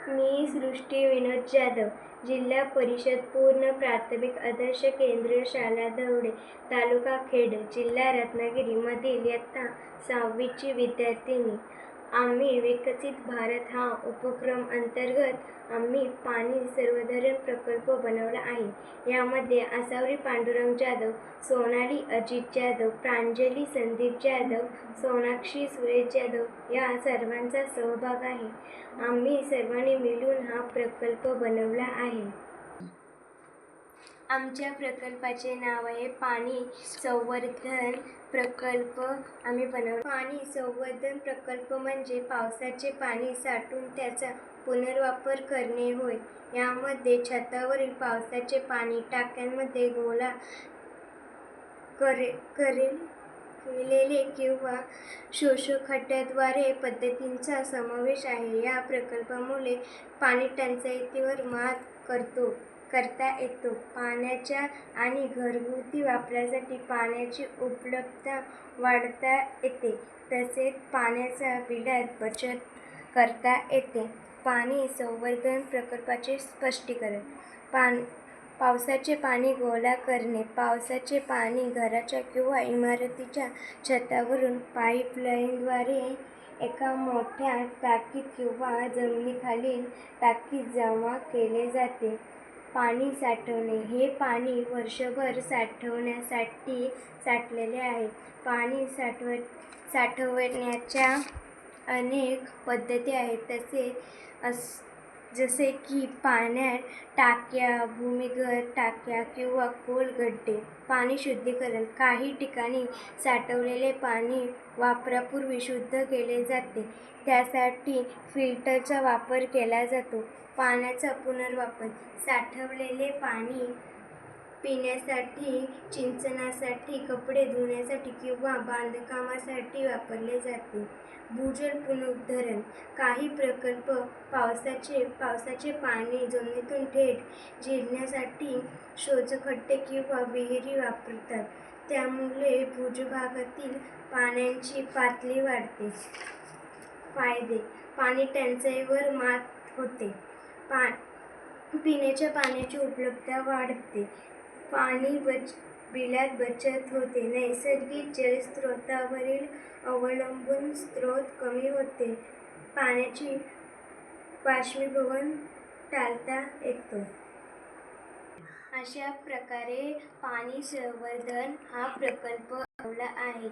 मी सृष्टी विनोद जाधव, जिल्हा परिषद पूर्ण प्राथमिक आदर्श केंद्रीय शाळा दौंडे, तालुका खेड, जिल्हा रत्नागिरी मधील इयत्ता 6वीची विद्यार्थिनी. आम्ही विकसित भारत हा उपक्रम अंतर्गत आम्ही पाणी सर्वधरण प्रकल्प बनवला आहे. यामध्ये आसावरी पांडुरंग जाधव, सोनाली अजित जाधव, प्रांजली संदीप जाधव, सोनाक्षी सुरेश जाधव या सर्वांचा सहभाग आहे. आम्ही सर्वांनी मिळून हा प्रकल्प बनवला आहे. आमच्या प्रकल्पाचे नाव आहे पाणी संवर्धन प्रकल्प. आम्ही बनवला पाणी संवर्धन प्रकल्प म्हणजे पावसाचे पाणी साठवून त्याचा पुनर्वापर करणे होय. यामध्ये छतावरील पावसाचे पाणी टाक्यांमध्ये गोळा केलेले किंवा शोषखड्ड्याद्वारे पद्धतींचा समावेश आहे. या प्रकल्पामुळे पाणी टंचाईवर मात करता येते. पाण्याच्या आणि घरगुती वापरासाठी पाण्याची उपलब्धता वाढवता येते. तसेच पाण्याच्या बिलात बचत करता येते. पाणी संवर्धन प्रकल्पाचे स्पष्टीकरण. पावसाचे पाणी गोळा करणे. पावसाचे पाणी घराच्या किंवा इमारतीच्या छतावरून पाईपलाईनद्वारे एका मोठ्या टाकीत किंवा जमिनीखालील टाकीत जमा केले जाते. पाणी साठवणे. हे पाणी वर्षभर साठवण्यासाठी साठलेले आहे. पाणी साठवण्याच्या अनेक पद्धती आहेत, जसे की पाण्यात टाक्या, भूमिगत टाक्या किंवा खोल गड्डे. पाणी शुद्धीकरण. काही ठिकाणी साठवलेले पाणी वापरापूर्वी शुद्ध केले जाते. त्यासाठी फिल्टरचा वापर केला जातो. पाण्याचा पुनर्वापर. साठवलेले पाणी पिण्यासाठी, सिंचनासाठी, कपडे धुण्यासाठी किंवा बांधकामासाठी वापरले जाते. भूजल पुनरुद्धरण. काही प्रकल्प पावसाचे पाणी जमिनीतून थेट जिरण्यासाठी शोषखड्डे किंवा विहिरी वापरतात. त्यामुळे भूगर्भातील पाण्याची पातळी वाढते. फायदे. पाणी टंचाईवर मात होते. पिण्याच्या पाण्याची उपलब्धता वाढते. पाणी बिलात बचत होते. नैसर्गिक जलस्रोतांवरील अवलंबून स्रोत कमी होते. पाण्याचे बाष्पीभवन टाळता येते. अशा प्रकारे पाणी संवर्धन हा प्रकल्प बनवला आहे.